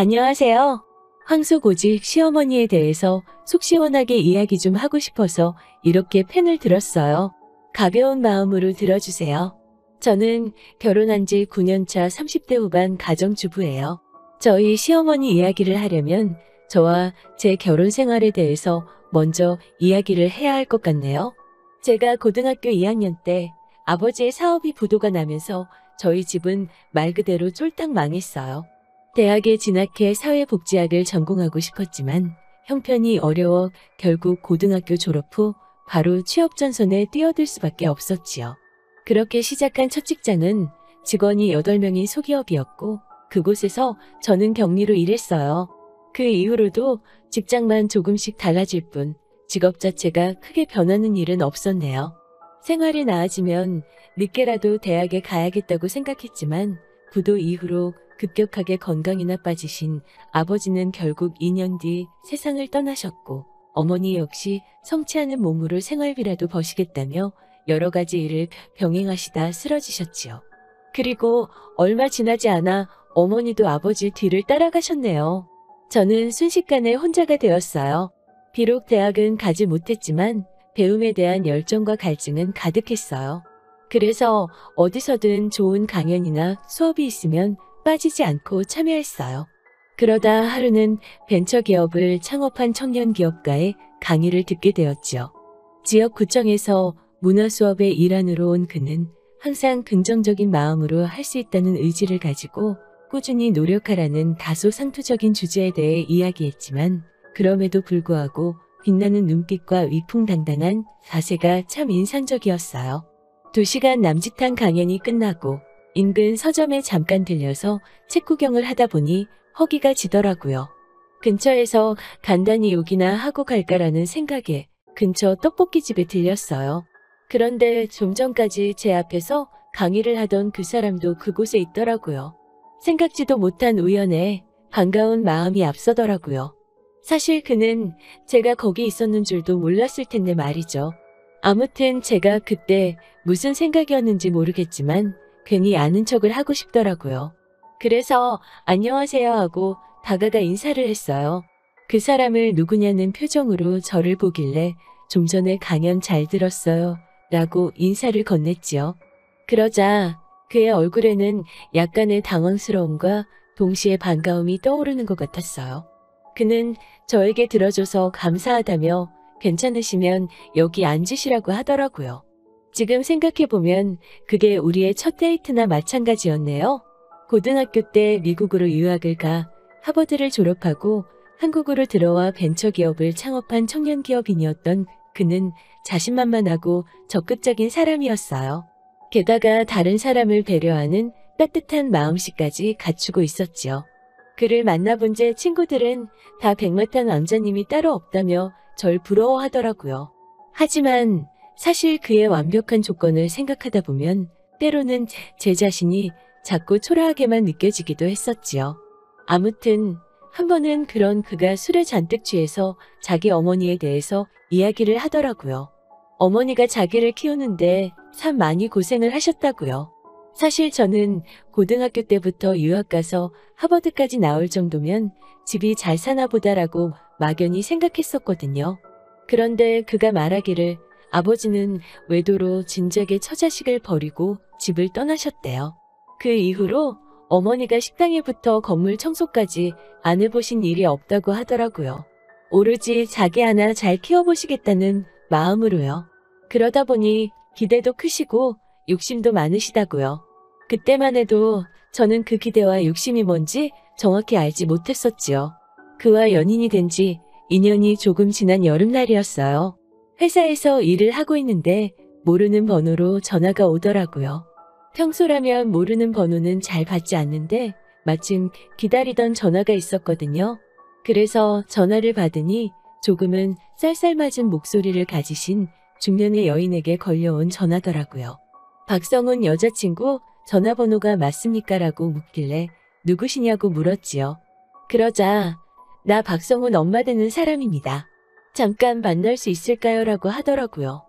안녕하세요. 황소고직 시어머니에 대해서 속 시원하게 이야기 좀 하고 싶어서 이렇게 펜을 들었어요. 가벼운 마음으로 들어주세요. 저는 결혼한 지 9년차 30대 후반 가정주부예요. 저희 시어머니 이야기를 하려면 저와 제 결혼 생활에 대해서 먼저 이야기를 해야 할 것 같네요. 제가 고등학교 2학년 때 아버지의 사업이 부도가 나면서 저희 집은 말 그대로 쫄딱 망했어요. 대학에 진학해 사회복지학을 전공하고 싶었지만 형편이 어려워 결국 고등학교 졸업 후 바로 취업 전선에 뛰어들 수밖에 없었지요. 그렇게 시작한 첫 직장은 직원이 8명인 소기업이었고 그곳에서 저는 격리로 일했어요. 그 이후로도 직장만 조금씩 달라질 뿐 직업 자체가 크게 변하는 일은 없었네요. 생활이 나아지면 늦게라도 대학에 가야겠다고 생각했지만 부도 이후로 급격하게 건강이 나빠지신 아버지는 결국 2년 뒤 세상을 떠나셨고 어머니 역시 성치 않은 몸으로 생활비라도 버시겠다며 여러 가지 일을 병행하시다 쓰러지셨지요. 그리고 얼마 지나지 않아 어머니도 아버지 뒤를 따라가셨네요. 저는 순식간에 혼자가 되었어요. 비록 대학은 가지 못했지만 배움에 대한 열정과 갈증은 가득했어요. 그래서 어디서든 좋은 강연이나 수업이 있으면 빠지지 않고 참여했어요. 그러다 하루는 벤처기업을 창업한 청년기업가의 강의를 듣게 되었지요. 지역구청에서 문화수업의 일환으로 온 그는 항상 긍정적인 마음으로 할 수 있다는 의지를 가지고 꾸준히 노력하라는 다소 상투적인 주제에 대해 이야기했지만 그럼에도 불구하고 빛나는 눈빛과 위풍당당한 자세가 참 인상적이었어요. 2시간 남짓한 강연이 끝나고 인근 서점에 잠깐 들려서 책 구경을 하다 보니 허기가 지더라고요. 근처에서 간단히 욕이나 하고 갈까라는 생각에 근처 떡볶이집에 들렸어요. 그런데 좀 전까지 제 앞에서 강의를 하던 그 사람도 그곳에 있더라고요. 생각지도 못한 우연에 반가운 마음이 앞서더라고요. 사실 그는 제가 거기 있었는 줄도 몰랐을 텐데 말이죠. 아무튼 제가 그때 무슨 생각이었는지 모르겠지만 괜히 아는 척을 하고 싶더라고요. 그래서 안녕하세요 하고 다가가 인사를 했어요. 그 사람을 누구냐는 표정으로 저를 보길래 좀 전에 강연 잘 들었어요 라고 인사를 건넸지요. 그러자 그의 얼굴에는 약간의 당황스러움과 동시에 반가움이 떠오르는 것 같았어요. 그는 저에게 들어줘서 감사하다며 괜찮으시면 여기 앉으시라고 하더라고요. 지금 생각해보면 그게 우리의 첫 데이트나 마찬가지였네요. 고등학교 때 미국으로 유학을 가 하버드를 졸업하고 한국으로 들어와 벤처기업을 창업한 청년기업인이었던 그는 자신만만하고 적극적인 사람이었어요. 게다가 다른 사람을 배려하는 따뜻한 마음씨까지 갖추고 있었지요. 그를 만나본 제 친구들은 다 백마탄 왕자님이 따로 없다며 절 부러워하더라고요. 하지만 사실 그의 완벽한 조건을 생각하다 보면 때로는 제 자신이 자꾸 초라하게만 느껴지기도 했었지요. 아무튼 한 번은 그런 그가 술에 잔뜩 취해서 자기 어머니에 대해서 이야기를 하더라고요. 어머니가 자기를 키우는데 참 많이 고생을 하셨다고요. 사실 저는 고등학교 때부터 유학 가서 하버드까지 나올 정도면 집이 잘 사나 보다라고 막연히 생각했었거든요. 그런데 그가 말하기를 아버지는 외도로 진작에 처자식을 버리고 집을 떠나셨대요. 그 이후로 어머니가 식당에부터 건물 청소까지 안 해보신 일이 없다고 하더라고요. 오로지 자기 하나 잘 키워보시겠다는 마음으로요. 그러다 보니 기대도 크시고 욕심도 많으시다고요. 그때만 해도 저는 그 기대와 욕심이 뭔지 정확히 알지 못했었지요. 그와 연인이 된 지 2년이 조금 지난 여름날이었어요. 회사에서 일을 하고 있는데 모르는 번호로 전화가 오더라고요. 평소라면 모르는 번호는 잘 받지 않는데 마침 기다리던 전화가 있었거든요. 그래서 전화를 받으니 조금은 쌀쌀맞은 목소리를 가지신 중년의 여인에게 걸려온 전화더라고요. 박성훈 여자친구 전화번호가 맞습니까? 라고 묻길래 누구시냐고 물었지요. 그러자 나 박성훈 엄마 되는 사람입니다. 잠깐 만날 수 있을까요? 라고 하더라고요.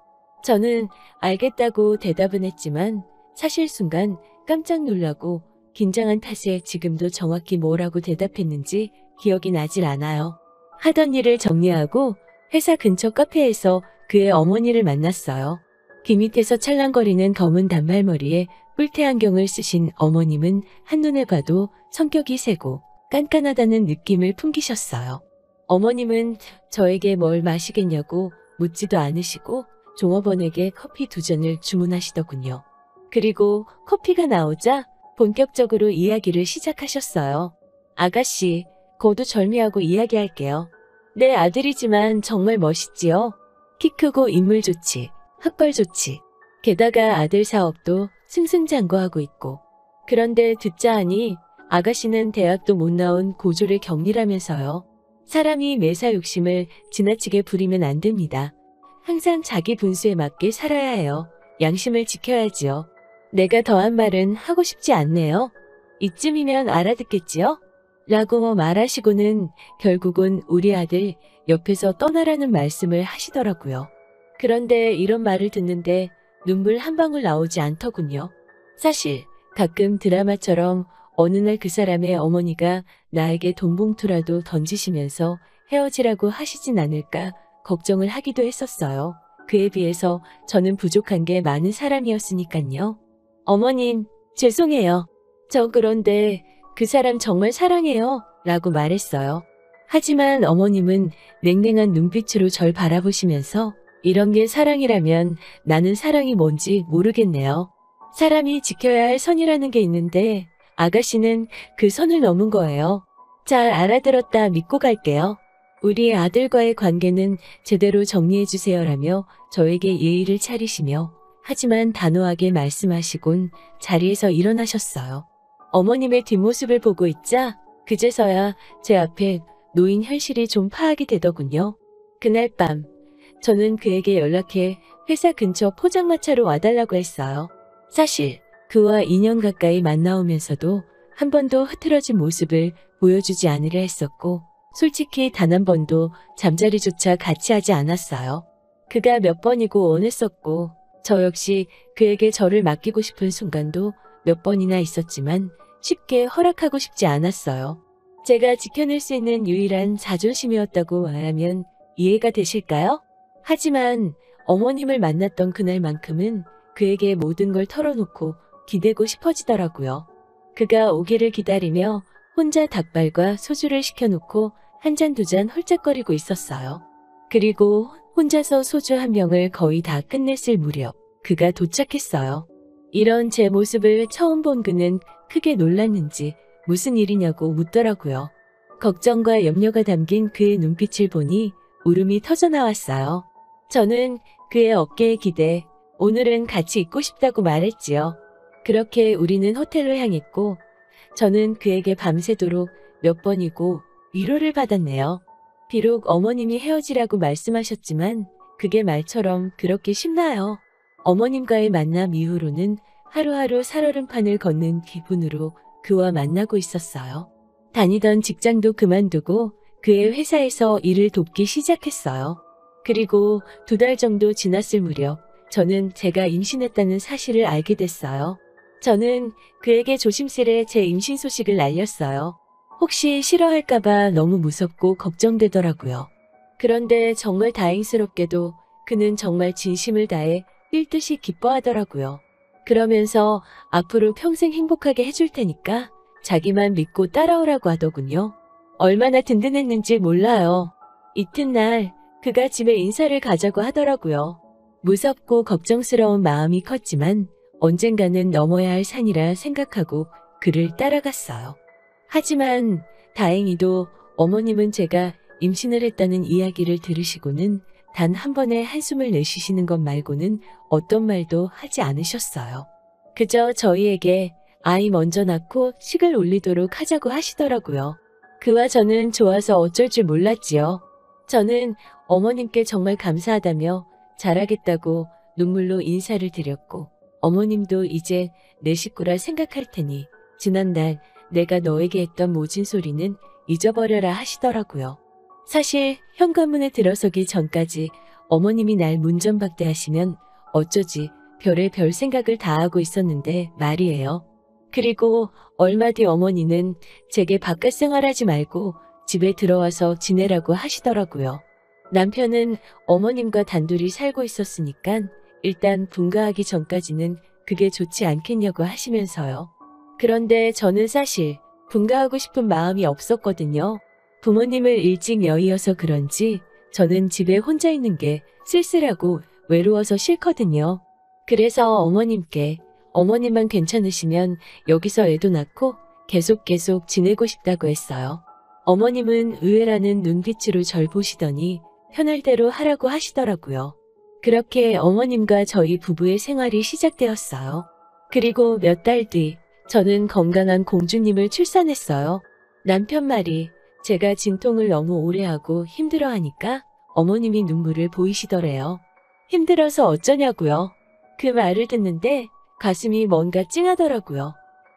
저는 알겠다고 대답은 했지만 사실 순간 깜짝 놀라고 긴장한 탓에 지금도 정확히 뭐라고 대답했는지 기억이 나질 않아요. 하던 일을 정리하고 회사 근처 카페에서 그의 어머니를 만났어요. 귀 밑에서 찰랑거리는 검은 단발머리에 뿔테 안경을 쓰신 어머님은 한눈에 봐도 성격이 세고 깐깐하다는 느낌을 풍기셨어요. 어머님은 저에게 뭘 마시겠냐고 묻지도 않으시고 종업원에게 커피 2잔을 주문하시더군요. 그리고 커피가 나오자 본격적으로 이야기를 시작하셨어요. 아가씨, 거두절미하고 이야기할게요. 내 아들이지만 정말 멋있지요? 키 크고 인물 좋지, 학벌 좋지. 게다가 아들 사업도 승승장구하고 있고. 그런데 듣자 하니 아가씨는 대학도 못 나온 고졸의 경리라면서요. 사람이 매사 욕심을 지나치게 부리면 안 됩니다. 항상 자기 분수에 맞게 살아야 해요. 양심을 지켜야지요. 내가 더한 말은 하고 싶지 않네요. 이쯤이면 알아듣겠지요? 라고 말하시고는 결국은 우리 아들 옆에서 떠나라는 말씀을 하시더라고요. 그런데 이런 말을 듣는데 눈물 한 방울 나오지 않더군요. 사실 가끔 드라마처럼 어느 날 그 사람의 어머니가 나에게 돈봉투라도 던지시면서 헤어지라고 하시진 않을까 걱정을 하기도 했었어요. 그에 비해서 저는 부족한 게 많은 사람이었으니까요. 어머님, 죄송해요. 저 그런데 그 사람 정말 사랑해요. 라고 말했어요. 하지만 어머님은 냉랭한 눈빛으로 절 바라보시면서 이런 게 사랑이라면 나는 사랑이 뭔지 모르겠네요. 사람이 지켜야 할 선이라는 게 있는데 아가씨는 그 선을 넘은 거예요. 잘 알아들었다 믿고 갈게요. 우리 아들과의 관계는 제대로 정리해 주세요라며 저에게 예의를 차리시며 하지만 단호하게 말씀하시곤 자리에서 일어나셨어요. 어머님의 뒷모습을 보고 있자 그제서야 제 앞에 놓인 현실이 좀 파악이 되더군요. 그날 밤 저는 그에게 연락해 회사 근처 포장마차로 와달라고 했어요. 사실 그와 2년 가까이 만나오면서도 한 번도 흐트러진 모습을 보여주지 않으려 했었고 솔직히 단 한 번도 잠자리조차 같이 하지 않았어요. 그가 몇 번이고 원했었고 저 역시 그에게 저를 맡기고 싶은 순간도 몇 번이나 있었지만 쉽게 허락하고 싶지 않았어요. 제가 지켜낼 수 있는 유일한 자존심이었다고 말하면 이해가 되실까요? 하지만 어머님을 만났던 그날만큼은 그에게 모든 걸 털어놓고 기대고 싶어지더라고요. 그가 오기를 기다리며 혼자 닭발과 소주를 시켜놓고 한 잔 두 잔 홀짝거리고 있었어요. 그리고 혼자서 소주 한 병을 거의 다 끝냈을 무렵 그가 도착했어요. 이런 제 모습을 처음 본 그는 크게 놀랐는지 무슨 일이냐고 묻더라고요. 걱정과 염려가 담긴 그의 눈빛을 보니 울음이 터져나왔어요. 저는 그의 어깨에 기대 오늘은 같이 있고 싶다고 말했지요. 그렇게 우리는 호텔로 향했고 저는 그에게 밤새도록 몇 번이고 위로를 받았네요. 비록 어머님이 헤어지라고 말씀하셨지만 그게 말처럼 그렇게 쉽나요? 어머님과의 만남 이후로는 하루하루 살얼음판을 걷는 기분으로 그와 만나고 있었어요. 다니던 직장도 그만두고 그의 회사에서 일을 돕기 시작했어요. 그리고 2달 정도 지났을 무렵 저는 제가 임신했다는 사실을 알게 됐어요. 저는 그에게 조심스레 제 임신 소식을 알렸어요. 혹시 싫어할까봐 너무 무섭고 걱정되더라고요. 그런데 정말 다행스럽게도 그는 정말 진심을 다해 뛸듯이 기뻐하더라고요. 그러면서 앞으로 평생 행복하게 해줄 테니까 자기만 믿고 따라오라고 하더군요. 얼마나 든든했는지 몰라요. 이튿날 그가 집에 인사를 가자고 하더라고요. 무섭고 걱정스러운 마음이 컸지만 언젠가는 넘어야 할 산이라 생각하고 그를 따라갔어요. 하지만 다행히도 어머님은 제가 임신을 했다는 이야기를 들으시고는 단 한 번의 한숨을 내쉬시는 것 말고는 어떤 말도 하지 않으셨어요. 그저 저희에게 아이 먼저 낳고 식을 올리도록 하자고 하시더라고요. 그와 저는 좋아서 어쩔 줄 몰랐지요. 저는 어머님께 정말 감사하다며 잘하겠다고 눈물로 인사를 드렸고 어머님도 이제 내 식구라 생각할 테니 지난달 내가 너에게 했던 모진 소리는 잊어버려라 하시더라고요. 사실 현관문에 들어서기 전까지 어머님이 날 문전박대하시면 어쩌지 별의 별 생각을 다 하고 있었는데 말이에요. 그리고 얼마 뒤 어머니는 제게 바깥 생활하지 말고 집에 들어와서 지내라고 하시더라고요. 남편은 어머님과 단둘이 살고 있었으니까 일단 분가하기 전까지는 그게 좋지 않겠냐고 하시면서요. 그런데 저는 사실 분가하고 싶은 마음이 없었거든요. 부모님을 일찍 여의어서 그런지 저는 집에 혼자 있는 게 쓸쓸하고 외로워서 싫거든요. 그래서 어머님께 어머님만 괜찮으시면 여기서 애도 낳고 계속 지내고 싶다고 했어요. 어머님은 의외라는 눈빛으로 절 보시더니 편할 대로 하라고 하시더라고요. 그렇게 어머님과 저희 부부의 생활이 시작되었어요. 그리고 몇 달 뒤 저는 건강한 공주님을 출산했어요. 남편 말이 제가 진통을 너무 오래 하고 힘들어하니까 어머님이 눈물을 보이시더래요. 힘들어서 어쩌냐고요. 그 말을 듣는데 가슴이 뭔가 찡하더라고요.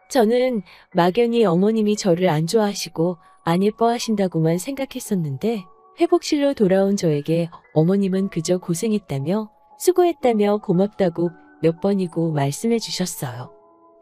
저는 막연히 어머님이 저를 안 좋아하시고 안 예뻐하신다고만 생각했었는데 회복실로 돌아온 저에게 어머님은 그저 고생했다며 수고했다며 고맙다고 몇 번이고 말씀해 주셨어요.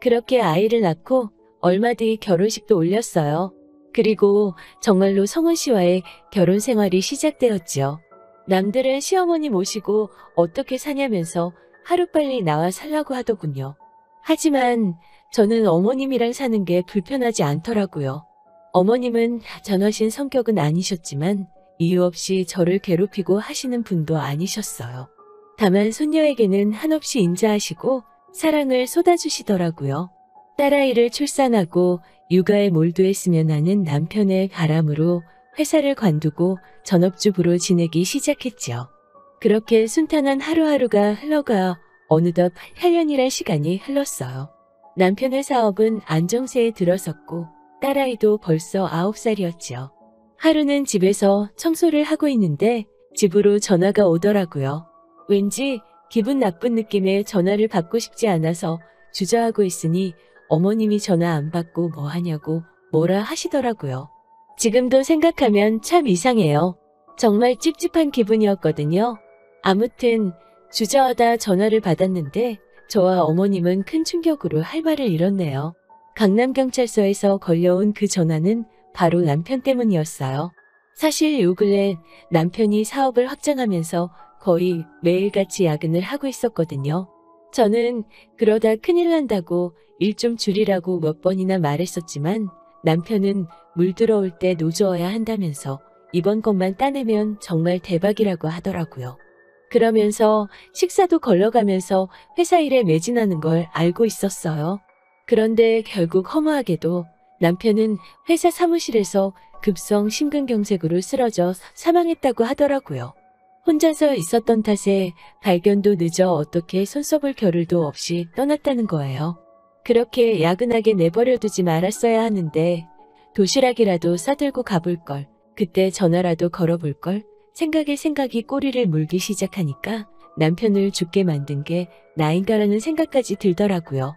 그렇게 아이를 낳고 얼마 뒤 결혼식도 올렸어요. 그리고 정말로 성훈 씨와의 결혼 생활이 시작되었지요. 남들은 시어머니 모시고 어떻게 사냐면서 하루빨리 나와 살라고 하더군요. 하지만 저는 어머님이랑 사는 게 불편하지 않더라고요. 어머님은 전하신 성격은 아니셨지만 이유 없이 저를 괴롭히고 하시는 분도 아니셨어요. 다만 손녀에게는 한없이 인자하시고 사랑을 쏟아주시더라고요. 딸아이를 출산하고 육아에 몰두했으면 하는 남편의 바람으로 회사를 관두고 전업주부로 지내기 시작했지요. 그렇게 순탄한 하루하루가 흘러가 어느덧 8년이란 시간이 흘렀어요. 남편의 사업은 안정세에 들어섰고 딸아이도 벌써 9살이었지요. 하루는 집에서 청소를 하고 있는데 집으로 전화가 오더라고요. 왠지 기분 나쁜 느낌의 전화를 받고 싶지 않아서 주저하고 있으니 어머님이 전화 안 받고 뭐 하냐고 뭐라 하시더라고요. 지금도 생각하면 참 이상해요. 정말 찝찝한 기분이었거든요. 아무튼 주저하다 전화를 받았는데 저와 어머님은 큰 충격으로 할 말을 잃었네요. 강남경찰서에서 걸려온 그 전화는 바로 남편 때문이었어요. 사실 요 근래 남편이 사업을 확장하면서 거의 매일같이 야근을 하고 있었거든요. 저는 그러다 큰일 난다고 일 좀 줄이라고 몇 번이나 말했었지만 남편은 물 들어올 때 노져야 한다면서 이번 것만 따내면 정말 대박이라고 하더라고요. 그러면서 식사도 걸러가면서 회사 일에 매진하는 걸 알고 있었어요. 그런데 결국 허무하게도 남편은 회사 사무실에서 급성 심근경색으로 쓰러져 사망했다고 하더라고요. 혼자서 있었던 탓에 발견도 늦어 어떻게 손써볼 겨를도 없이 떠났다는 거예요. 그렇게 야근하게 내버려두지 말았어야 하는데 도시락이라도 싸들고 가볼 걸, 그때 전화라도 걸어볼 걸 생각이 꼬리를 물기 시작하니까 남편을 죽게 만든 게 나인가라는 생각까지 들더라고요.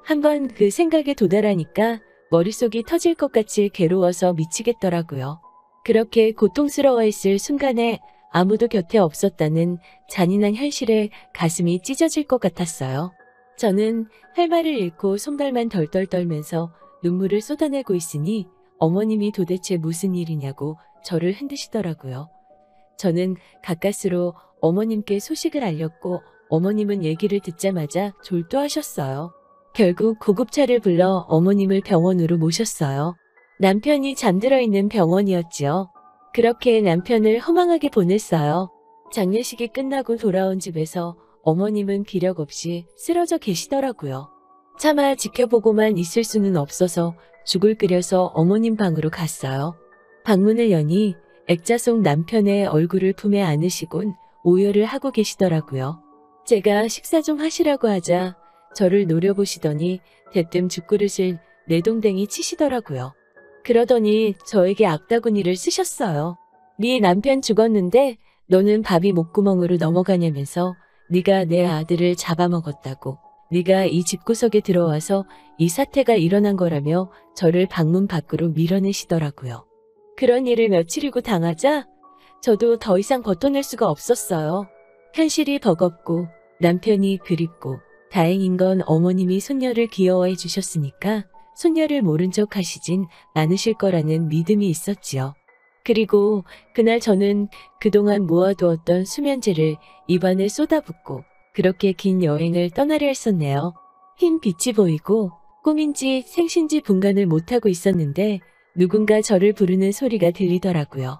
한번 그 생각에 도달하니까 머릿속이 터질 것 같이 괴로워서 미치겠더라고요. 그렇게 고통스러워했을 순간에 아무도 곁에 없었다는 잔인한 현실에 가슴이 찢어질 것 같았어요. 저는 할 말을 잃고 손발만 덜덜 떨면서 눈물을 쏟아내고 있으니 어머님이 도대체 무슨 일이냐고 저를 흔드시더라고요. 저는 가까스로 어머님께 소식을 알렸고 어머님은 얘기를 듣자마자 졸도하셨어요. 결국 구급차를 불러 어머님을 병원으로 모셨어요. 남편이 잠들어 있는 병원이었지요. 그렇게 남편을 허망하게 보냈어요. 장례식이 끝나고 돌아온 집에서 어머님은 기력 없이 쓰러져 계시더라고요. 차마 지켜보고만 있을 수는 없어서 죽을 끓여서 어머님 방으로 갔어요. 방문을 여니 액자 속 남편의 얼굴을 품에 안으시곤 오열을 하고 계시더라고요. 제가 식사 좀 하시라고 하자 저를 노려보시더니 대뜸 죽그릇을 내동댕이 치시더라고요. 그러더니 저에게 악다구니를 쓰셨어요. 네 남편 죽었는데 너는 밥이 목구멍으로 넘어가냐면서 네가 내 아들을 잡아먹었다고, 네가 이 집구석에 들어와서 이 사태가 일어난 거라며 저를 방문 밖으로 밀어내시더라고요. 그런 일을 며칠이고 당하자 저도 더 이상 버텨낼 수가 없었어요. 현실이 버겁고 남편이 그립고 다행인 건 어머님이 손녀를 귀여워해 주셨으니까 손녀를 모른 척 하시진 않으실 거라는 믿음이 있었지요. 그리고 그날 저는 그동안 모아두었던 수면제를 입안에 쏟아붓고 그렇게 긴 여행을 떠나려 했었네요. 흰 빛이 보이고 꿈인지 생신지 분간을 못하고 있었는데 누군가 저를 부르는 소리가 들리더라고요.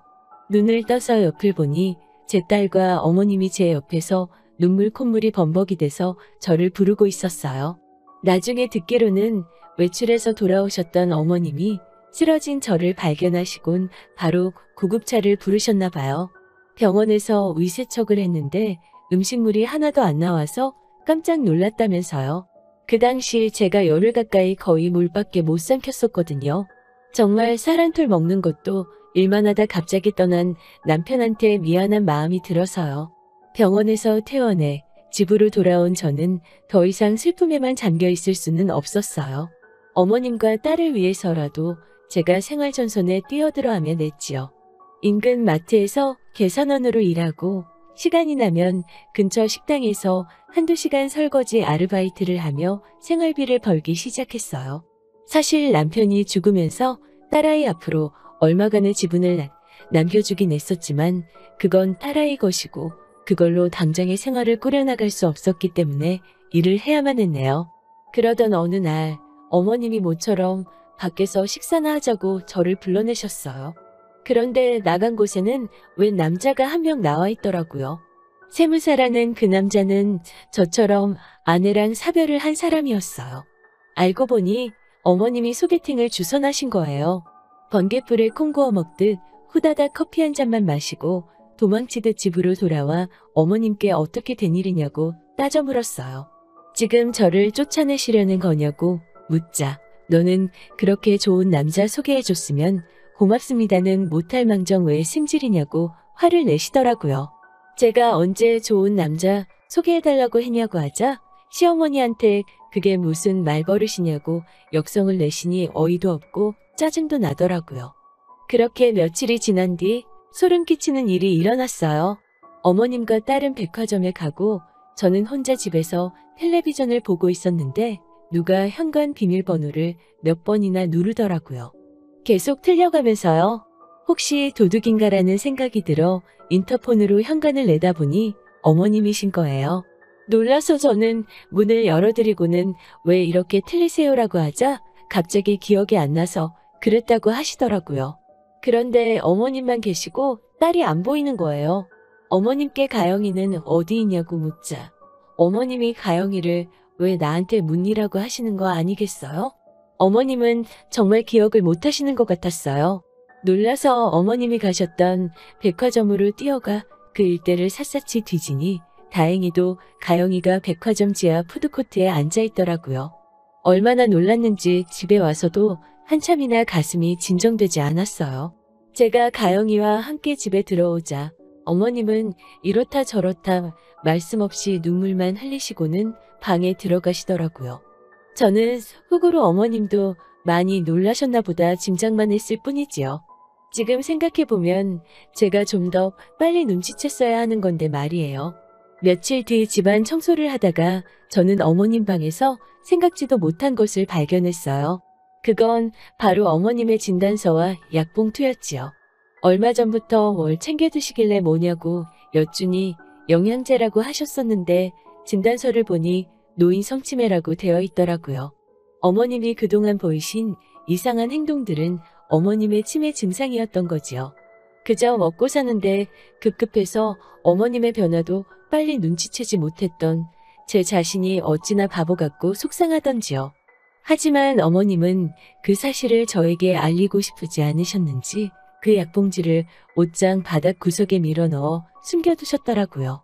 눈을 떠서 옆을 보니 제 딸과 어머님이 제 옆에서 눈물 콧물이 범벅이 돼서 저를 부르고 있었어요. 나중에 듣기로는 외출해서 돌아오셨던 어머님이 쓰러진 저를 발견하시곤 바로 구급차를 부르셨나 봐요. 병원에서 위세척을 했는데 음식물이 하나도 안 나와서 깜짝 놀랐다면서요. 그 당시 제가 열흘 가까이 거의 물밖에 못 삼켰었거든요. 정말 쌀 한 톨 먹는 것도 일만 하다 갑자기 떠난 남편한테 미안한 마음이 들어서요. 병원에서 퇴원해 집으로 돌아온 저는 더 이상 슬픔에만 잠겨 있을 수는 없었어요. 어머님과 딸을 위해서라도 제가 생활전선에 뛰어들어 하며 냈지요. 인근 마트에서 계산원으로 일하고 시간이 나면 근처 식당에서 한두 시간 설거지 아르바이트를 하며 생활비를 벌기 시작했어요. 사실 남편이 죽으면서 딸아이 앞으로 얼마간의 지분을 남겨주긴 했었지만 그건 딸아이 것이고 그걸로 당장의 생활을 꾸려나갈 수 없었기 때문에 일을 해야만 했네요. 그러던 어느 날 어머님이 모처럼 밖에서 식사나 하자고 저를 불러내셨어요. 그런데 나간 곳에는 웬 남자가 한 명 나와 있더라고요. 세무사라는 그 남자는 저처럼 아내랑 사별을 한 사람이었어요. 알고 보니 어머님이 소개팅을 주선하신 거예요. 번갯불에 콩 구워 먹듯 후다닥 커피 한 잔만 마시고 도망치듯 집으로 돌아와 어머님께 어떻게 된 일이냐고 따져 물었어요. 지금 저를 쫓아내시려는 거냐고 묻자 너는 그렇게 좋은 남자 소개해줬으면 고맙습니다는 못할 망정 왜 승질이냐고 화를 내시더라고요. 제가 언제 좋은 남자 소개해달라고 했냐고 하자 시어머니한테 그게 무슨 말버릇이냐고 역성을 내시니 어이도 없고 짜증도 나더라고요. 그렇게 며칠이 지난 뒤 소름 끼치는 일이 일어났어요. 어머님과 딸은 백화점에 가고 저는 혼자 집에서 텔레비전을 보고 있었는데 누가 현관 비밀번호를 몇 번이나 누르더라고요. 계속 틀려가면서요. 혹시 도둑인가라는 생각이 들어 인터폰으로 현관을 내다보니 어머님이신 거예요. 놀라서 저는 문을 열어드리고는 왜 이렇게 틀리세요라고 하자 갑자기 기억이 안 나서 그랬다고 하시더라고요. 그런데 어머님만 계시고 딸이 안 보이는 거예요. 어머님께 가영이는 어디 있냐고 묻자 어머님이 가영이를 왜 나한테 묻니라고 하시는 거 아니겠어요? 어머님은 정말 기억을 못 하시는 것 같았어요. 놀라서 어머님이 가셨던 백화점으로 뛰어가 그 일대를 샅샅이 뒤지니 다행히도 가영이가 백화점 지하 푸드코트에 앉아있더라고요. 얼마나 놀랐는지 집에 와서도 한참이나 가슴이 진정되지 않았어요. 제가 가영이와 함께 집에 들어오자 어머님은 이렇다 저렇다 말씀 없이 눈물만 흘리시고는 방에 들어가시더라고요. 저는 속으로 어머님도 많이 놀라셨나 보다 짐작만 했을 뿐이지요. 지금 생각해보면 제가 좀 더 빨리 눈치챘어야 하는 건데 말이에요. 며칠 뒤 집안 청소를 하다가 저는 어머님 방에서 생각지도 못한 것을 발견했어요. 그건 바로 어머님의 진단서와 약봉투였지요. 얼마 전부터 뭘 챙겨 드시길래 뭐냐고 여쭈니 영양제라고 하셨었는데 진단서를 보니 노인 성치매라고 되어 있더라고요. 어머님이 그동안 보이신 이상한 행동들은 어머님의 치매 증상이었던 거지요. 그저 먹고 사는데 급급해서 어머님의 변화도 빨리 눈치채지 못했던 제 자신이 어찌나 바보 같고 속상하던지요. 하지만 어머님은 그 사실을 저에게 알리고 싶지 않으셨는지 그 약봉지를 옷장 바닥 구석에 밀어넣어 숨겨두셨더라고요.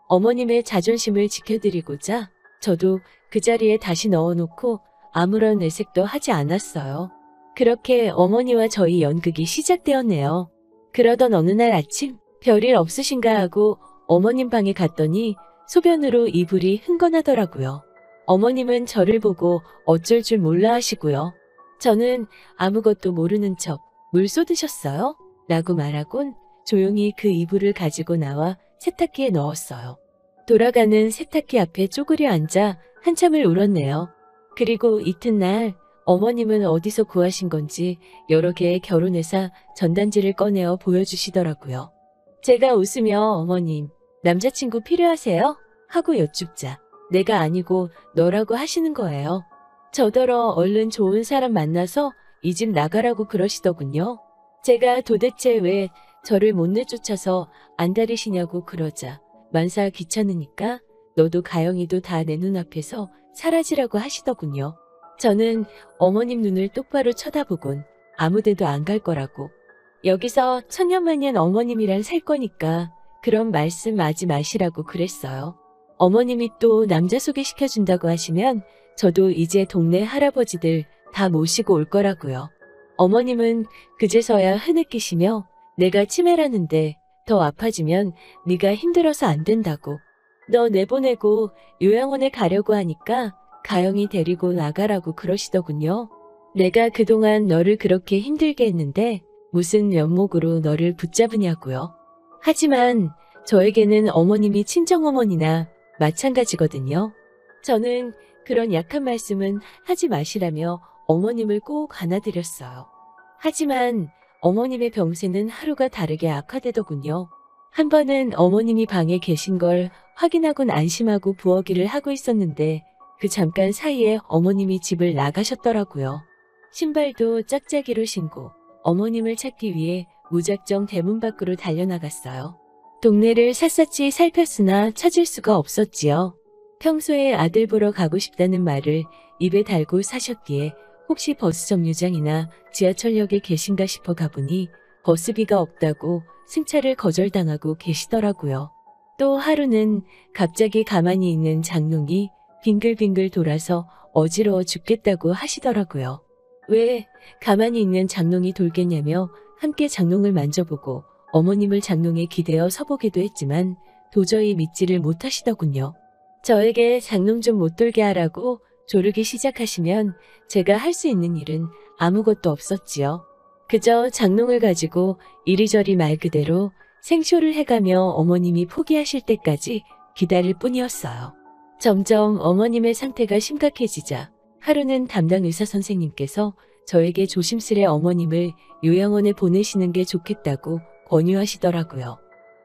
어머님의 자존심을 지켜드리고자 저도 그 자리에 다시 넣어놓고 아무런 내색도 하지 않았어요. 그렇게 어머니와 저희 연극이 시작되었네요. 그러던 어느 날 아침 별일 없으신가 하고 어머님 방에 갔더니 소변으로 이불이 흥건하더라고요. 어머님은 저를 보고 어쩔 줄 몰라 하시고요. 저는 아무것도 모르는 척 물 쏟으셨어요? 라고 말하곤 조용히 그 이불을 가지고 나와 세탁기에 넣었어요. 돌아가는 세탁기 앞에 쪼그려 앉아 한참을 울었네요. 그리고 이튿날 어머님은 어디서 구하신 건지 여러 개의 결혼회사 전단지를 꺼내어 보여주시더라고요. 제가 웃으며 어머님, 남자친구 필요하세요? 하고 여쭙자 내가 아니고 너라고 하시는 거예요. 저더러 얼른 좋은 사람 만나서 이 집 나가라고 그러시더군요. 제가 도대체 왜 저를 못 내쫓아서 안달이시냐고 그러자 만사 귀찮으니까 너도 가영이도 다 내 눈앞에서 사라지라고 하시더군요. 저는 어머님 눈을 똑바로 쳐다보곤 아무데도 안 갈 거라고. 여기서 천년만년 어머님이랑 살 거니까 그런 말씀 하지 마시라고 그랬어요. 어머님이 또 남자 소개시켜준다고 하시면 저도 이제 동네 할아버지들 다 모시고 올 거라고요. 어머님은 그제서야 흐느끼시며 내가 치매라는데 더 아파지면 네가 힘들어서 안 된다고. 너 내보내고 요양원에 가려고 하니까 가영이 데리고 나가라고 그러시더군요. 내가 그동안 너를 그렇게 힘들게 했는데 무슨 면목으로 너를 붙잡으냐고요. 하지만 저에게는 어머님이 친정어머니나 마찬가지거든요. 저는 그런 약한 말씀은 하지 마시라며 어머님을 꼭 안아드렸어요. 하지만 어머님의 병세는 하루가 다르게 악화되더군요. 한 번은 어머님이 방에 계신 걸 확인하곤 안심하고 부엌일을 하고 있었는데 그 잠깐 사이에 어머님이 집을 나가셨더라고요. 신발도 짝짝이로 신고 어머님을 찾기 위해 무작정 대문 밖으로 달려나갔어요. 동네를 샅샅이 살폈으나 찾을 수가 없었지요. 평소에 아들 보러 가고 싶다는 말을 입에 달고 사셨기에 혹시 버스 정류장이나 지하철역에 계신가 싶어 가보니 버스비가 없다고 승차를 거절당하고 계시더라고요. 또 하루는 갑자기 가만히 있는 장롱이 빙글빙글 돌아서 어지러워 죽겠다고 하시더라고요. 왜 가만히 있는 장롱이 돌겠냐며 함께 장롱을 만져보고 어머님을 장롱에 기대어 서보기도 했지만 도저히 믿지를 못하시더군요. 저에게 장롱 좀 못 돌게 하라고 조르기 시작하시면 제가 할 수 있는 일은 아무것도 없었지요. 그저 장롱을 가지고 이리저리 말 그대로 생쇼를 해가며 어머님이 포기하실 때까지 기다릴 뿐이었어요. 점점 어머님의 상태가 심각해지자 하루는 담당 의사 선생님께서 저에게 조심스레 어머님을 요양원에 보내시는 게 좋겠다고 권유하시더라고요.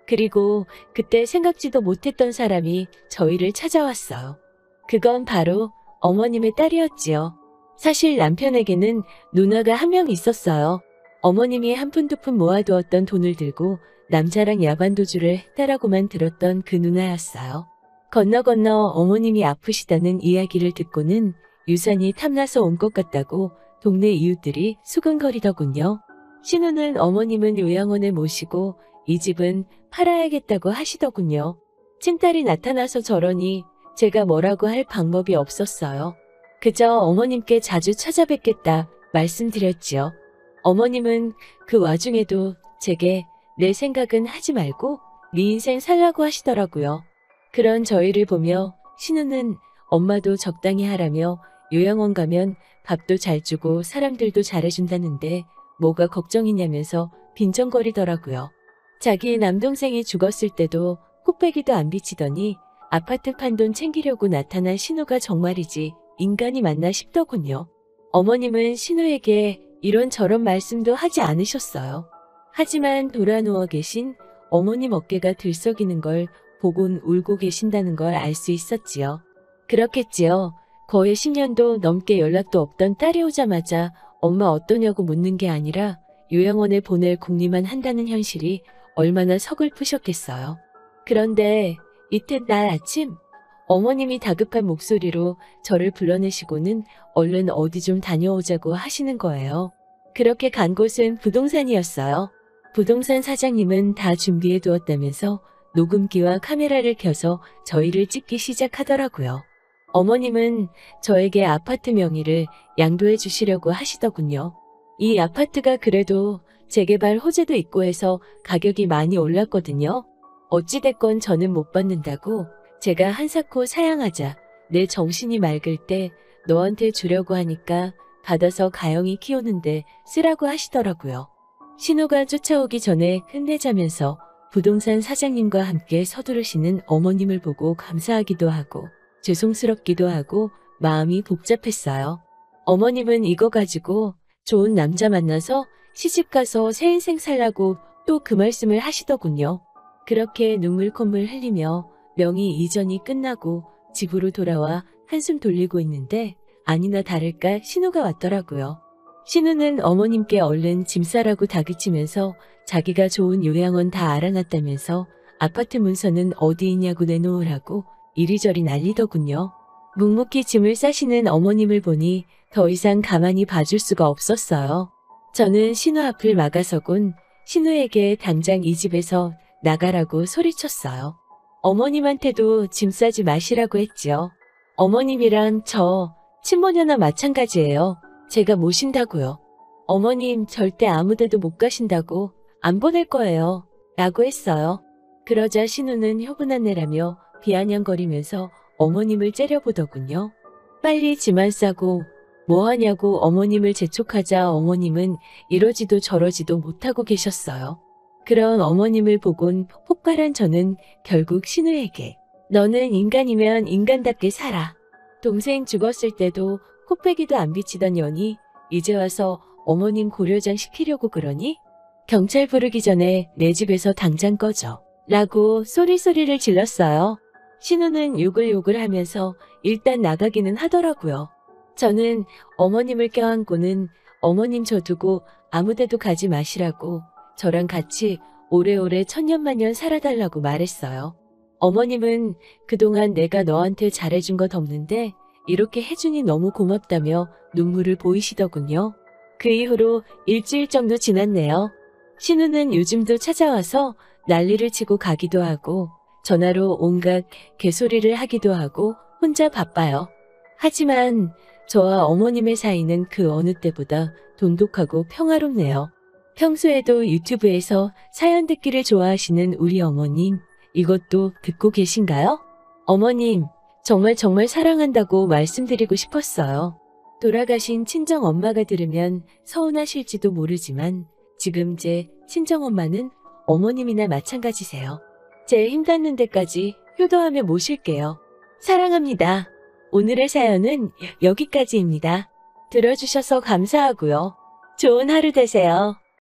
그리고 그때 생각지도 못했던 사람이 저희를 찾아왔어요. 그건 바로 어머님의 딸이었지요. 사실 남편에게는 누나가 한 명 있었어요. 어머님이 한 푼 두 푼 모아두었던 돈을 들고 남자랑 야반도주를 했다라고만 들었던 그 누나였어요. 건너 어머님이 아프시다는 이야기를 듣고는 유산이 탐나서 온 것 같다고 동네 이웃들이 수근거리더군요. 신우는 어머님은 요양원에 모시고 이 집은 팔아야겠다고 하시더군요. 친딸이 나타나서 저러니 제가 뭐라고 할 방법이 없었어요. 그저 어머님께 자주 찾아뵙겠다 말씀드렸지요. 어머님은 그 와중에도 제게 내 생각은 하지 말고 네 인생 살라고 하시더라고요. 그런 저희를 보며 신우는 엄마도 적당히 하라며 요양원 가면 밥도 잘 주고 사람들도 잘해준다는데 뭐가 걱정이냐면서 빈정거리더라고요. 자기 남동생이 죽었을 때도 콧배기도 안 비치더니 아파트 판돈 챙기려고 나타난 신우가 정말이지 인간이 맞나 싶더군요. 어머님은 신우에게 이런저런 말씀도 하지 않으셨어요. 하지만 돌아 누워 계신 어머님 어깨가 들썩이는 걸 보곤 울고 계신다는 걸 알 수 있었지요. 그렇겠지요. 거의 10년도 넘게 연락도 없던 딸이 오자마자 엄마 어떠냐고 묻는 게 아니라 요양원에 보낼 궁리만 한다는 현실이 얼마나 서글프셨겠어요. 그런데 이튿날 아침 어머님이 다급한 목소리로 저를 불러내시고는 얼른 어디 좀 다녀오자고 하시는 거예요. 그렇게 간 곳은 부동산이었어요. 부동산 사장님은 다 준비해 두었다면서 녹음기와 카메라를 켜서 저희를 찍기 시작하더라고요. 어머님은 저에게 아파트 명의를 양도해 주시려고 하시더군요. 이 아파트가 그래도 재개발 호재도 있고 해서 가격이 많이 올랐거든요. 어찌됐건 저는 못 받는다고 제가 한사코 사양하자 내 정신이 맑을 때 너한테 주려고 하니까 받아서 가영이 키우는데 쓰라고 하시더라고요. 신호가 쫓아오기 전에 끝내자면서 부동산 사장님과 함께 서두르시는 어머님을 보고 감사하기도 하고 죄송스럽기도 하고 마음이 복잡했어요. 어머님은 이거 가지고 좋은 남자 만나서 시집가서 새 인생 살라고 또 그 말씀을 하시더군요. 그렇게 눈물 콧물 흘리며 명의 이전이 끝나고 집으로 돌아와 한숨 돌리고 있는데 아니나 다를까 신우가 왔더라고요. 신우는 어머님께 얼른 짐 싸라고 다그치면서 자기가 좋은 요양원 다 알아놨다면서 아파트 문서는 어디 있냐고 내놓으라고 이리저리 난리더군요. 묵묵히 짐을 싸시는 어머님을 보니 더 이상 가만히 봐줄 수가 없었어요. 저는 신우 앞을 막아서곤 신우에게 당장 이 집에서 나가라고 소리쳤어요. 어머님한테도 짐 싸지 마시라고 했지요. 어머님이랑 저 친모녀나 마찬가지예요. 제가 모신다고요. 어머님 절대 아무데도 못 가신다고 안 보낼 거예요. 라고 했어요. 그러자 신우는 효분한 애라며 비아냥거리면서 어머님을 째려보더군요. 빨리 짐 안 싸고 뭐 하냐고 어머님을 재촉하자 어머님은 이러지도 저러지도 못하고 계셨어요. 그런 어머님을 보곤 폭발한 저는 결국 신우에게 너는 인간이면 인간답게 살아. 동생 죽었을 때도 코빼기도 안 비치던 년이 이제 와서 어머님 고려장 시키려고 그러니? 경찰 부르기 전에 내 집에서 당장 꺼져. 라고 소리소리를 질렀어요. 신우는 욕을 하면서 일단 나가기는 하더라고요. 저는 어머님을 껴안고는 어머님 저 두고 아무데도 가지 마시라고 저랑 같이 오래오래 천년만년 살아달라고 말했어요. 어머님은 그동안 내가 너한테 잘해준 것 없는데 이렇게 해주니 너무 고맙다며 눈물을 보이시더군요. 그 이후로 일주일 정도 지났네요. 신우는 요즘도 찾아와서 난리를 치고 가기도 하고 전화로 온갖 개소리를 하기도 하고 혼자 바빠요. 하지만 저와 어머님의 사이는 그 어느 때보다 돈독하고 평화롭네요. 평소에도 유튜브에서 사연 듣기를 좋아하시는 우리 어머님, 이것도 듣고 계신가요? 어머님, 정말 사랑한다고 말씀드리고 싶었어요. 돌아가신 친정엄마가 들으면 서운하실지도 모르지만 지금 제 친정엄마는 어머님이나 마찬가지세요. 제 힘닿는 데까지 효도하며 모실게요. 사랑합니다. 오늘의 사연은 여기까지입니다. 들어주셔서 감사하고요. 좋은 하루 되세요.